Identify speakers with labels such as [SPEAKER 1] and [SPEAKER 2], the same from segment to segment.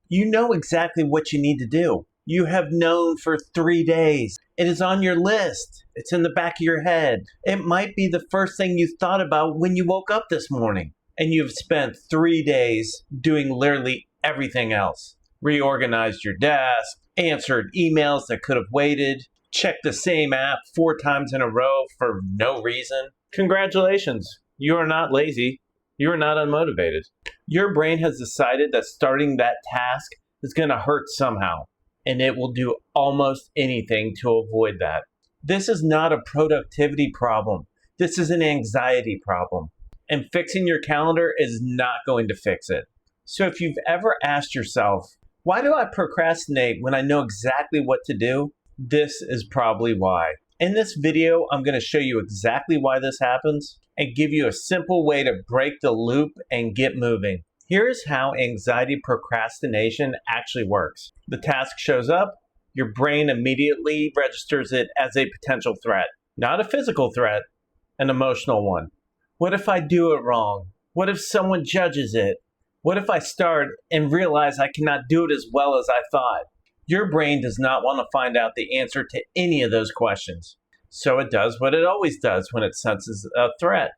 [SPEAKER 1] You know exactly what you need to do. You have known for 3 days. It is on your list. It's in the back of your head. It might be the first thing you thought about when you woke up this morning. And you've spent 3 days doing literally everything else. Reorganized your desk, answered emails that could have waited, checked the same app 4 times in a row for no reason. Congratulations. You are not lazy. You are not unmotivated. Your brain has decided that starting that task is going to hurt somehow, and it will do almost anything to avoid that. This is not a productivity problem. This is an anxiety problem. And fixing your calendar is not going to fix it. So if you've ever asked yourself, why do I procrastinate when I know exactly what to do? This is probably why. In this video, I'm going to show you exactly why this happens and give you a simple way to break the loop and get moving. Here's how anxiety procrastination actually works. The task shows up, your brain immediately registers it as a potential threat. Not a physical threat, an emotional one. What if I do it wrong? What if someone judges it? What if I start and realize I cannot do it as well as I thought? Your brain does not want to find out the answer to any of those questions. So it does what it always does when it senses a threat.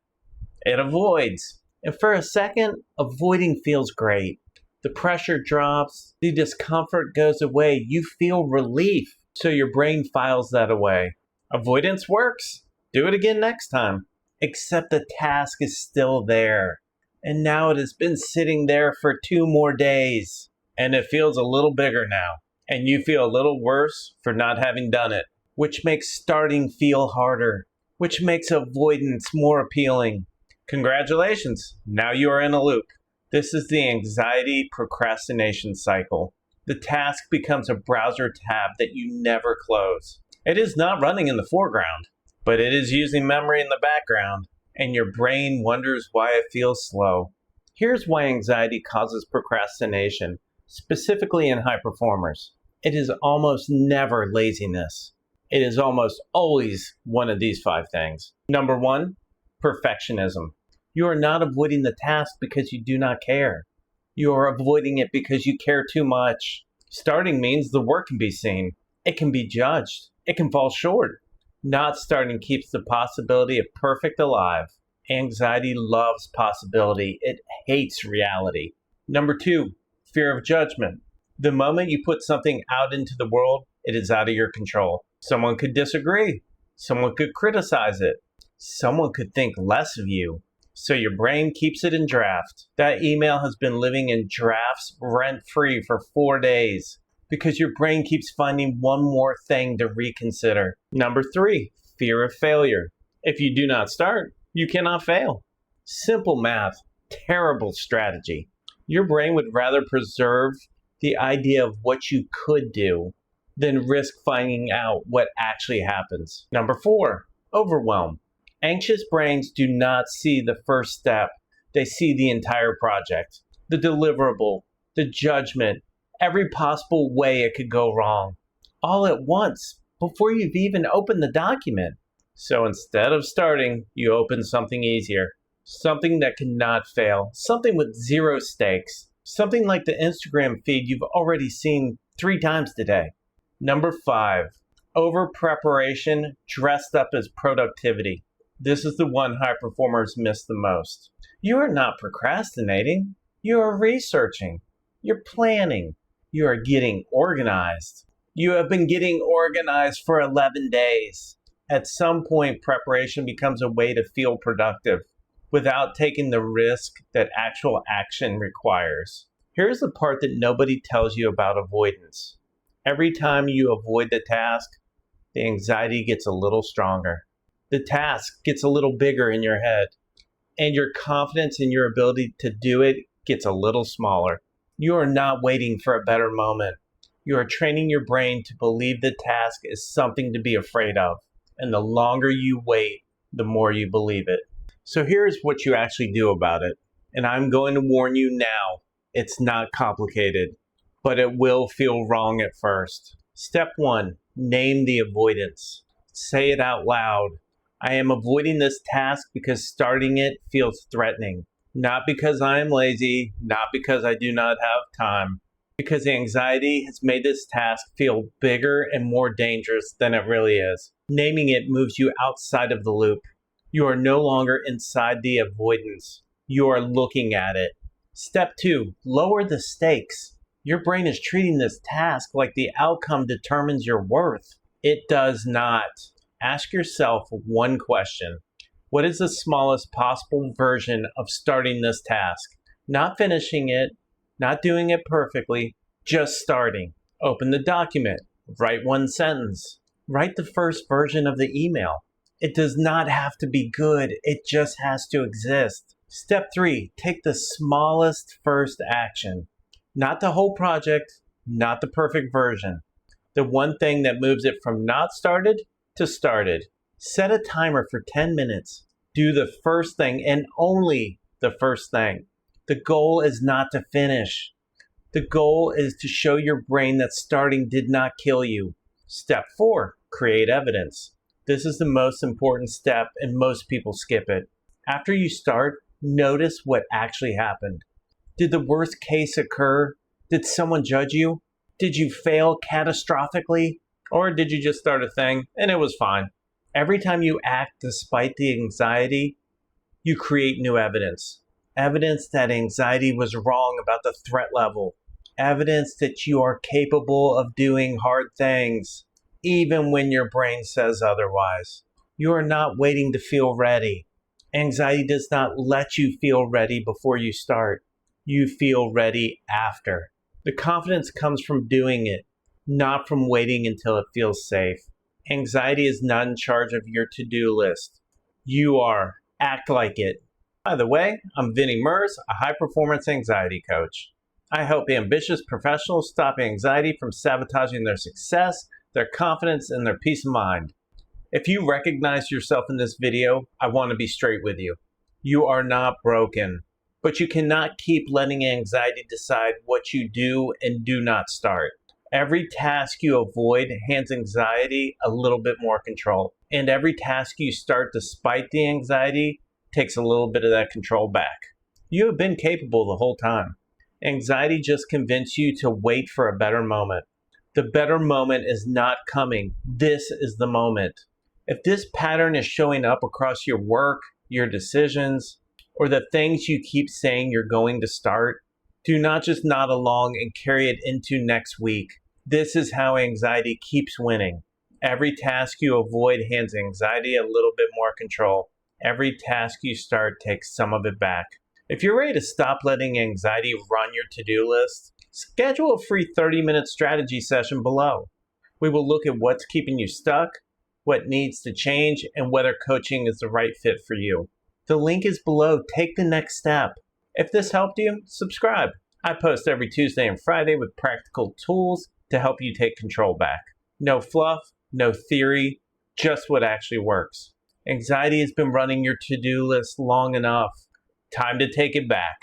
[SPEAKER 1] It avoids. And for a second, avoiding feels great. The pressure drops, the discomfort goes away, you feel relief. So your brain files that away. Avoidance works. Do it again next time. Except the task is still there. And now it has been sitting there for 2 more days. And it feels a little bigger now. And you feel a little worse for not having done it, which makes starting feel harder, which makes avoidance more appealing. Congratulations, now you are in a loop. This is the anxiety procrastination cycle. The task becomes a browser tab that you never close. It is not running in the foreground, but it is using memory in the background, and your brain wonders why it feels slow. Here's why anxiety causes procrastination, specifically in high performers. It is almost never laziness. It is almost always one of these 5 things. Number 1, perfectionism. You are not avoiding the task because you do not care. You are avoiding it because you care too much. Starting means the work can be seen. It can be judged. It can fall short. Not starting keeps the possibility of perfect alive. Anxiety loves possibility. It hates reality. Number 2, fear of judgment. The moment you put something out into the world, it is out of your control. Someone could disagree. Someone could criticize it. Someone could think less of you. So your brain keeps it in draft. That email has been living in drafts rent-free for 4 days because your brain keeps finding one more thing to reconsider. Number 3, fear of failure. If you do not start, you cannot fail. Simple math, terrible strategy. Your brain would rather preserve the idea of what you could do than risk finding out what actually happens. Number 4, overwhelm. Anxious brains do not see the first step. They see the entire project, the deliverable, the judgment, every possible way it could go wrong, all at once before you've even opened the document. So instead of starting, you open something easier, something that cannot fail, something with 0 stakes. Something like the Instagram feed you've already seen 3 times today. Number 5, over preparation dressed up as productivity. This is the one high performers miss the most. You are not procrastinating. You are researching. You're planning. You are getting organized. You have been getting organized for 11 days. At some point, preparation becomes a way to feel productive without taking the risk that actual action requires. Here's the part that nobody tells you about avoidance. Every time you avoid the task, the anxiety gets a little stronger. The task gets a little bigger in your head, and your confidence in your ability to do it gets a little smaller. You are not waiting for a better moment. You are training your brain to believe the task is something to be afraid of. And the longer you wait, the more you believe it. So here's what you actually do about it. And I'm going to warn you now, it's not complicated, but it will feel wrong at first. Step 1, name the avoidance. Say it out loud. I am avoiding this task because starting it feels threatening. Not because I am lazy, not because I do not have time. Because anxiety has made this task feel bigger and more dangerous than it really is. Naming it moves you outside of the loop. You are no longer inside the avoidance. You are looking at it. Step 2, lower the stakes. Your brain is treating this task like the outcome determines your worth. It does not. Ask yourself one question. What is the smallest possible version of starting this task? Not finishing it, not doing it perfectly, just starting. Open the document. Write one sentence. Write the first version of the email. It does not have to be good. It just has to exist. Step 3, take the smallest first action. Not the whole project, not the perfect version. The one thing that moves it from not started to started. Set a timer for 10 minutes. Do the first thing and only the first thing. The goal is not to finish. The goal is to show your brain that starting did not kill you. Step 4, create evidence. This is the most important step and most people skip it. After you start, notice what actually happened. Did the worst case occur? Did someone judge you? Did you fail catastrophically? Or did you just start a thing and it was fine? Every time you act despite the anxiety, you create new evidence. Evidence that anxiety was wrong about the threat level. Evidence that you are capable of doing hard things, even when your brain says otherwise. You are not waiting to feel ready. Anxiety does not let you feel ready before you start. You feel ready after. The confidence comes from doing it, not from waiting until it feels safe. Anxiety is not in charge of your to-do list. You are. Act like it. By the way, I'm Vinnie Merz, a high-performance anxiety coach. I help ambitious professionals stop anxiety from sabotaging their success, their confidence, and their peace of mind. If you recognize yourself in this video, I want to be straight with you. You are not broken, but you cannot keep letting anxiety decide what you do and do not start. Every task you avoid hands anxiety a little bit more control, and every task you start despite the anxiety takes a little bit of that control back. You have been capable the whole time. Anxiety just convinced you to wait for a better moment. The better moment is not coming. This is the moment. If this pattern is showing up across your work, your decisions, or the things you keep saying you're going to start, do not just nod along and carry it into next week. This is how anxiety keeps winning. Every task you avoid hands anxiety a little bit more control. Every task you start takes some of it back. If you're ready to stop letting anxiety run your to-do list, schedule a free 30-minute strategy session below. We will look at what's keeping you stuck, what needs to change, and whether coaching is the right fit for you. The link is below. Take the next step. If this helped you, subscribe. I post every Tuesday and Friday with practical tools to help you take control back. No fluff, no theory, just what actually works. Anxiety has been running your to-do list long enough. Time to take it back.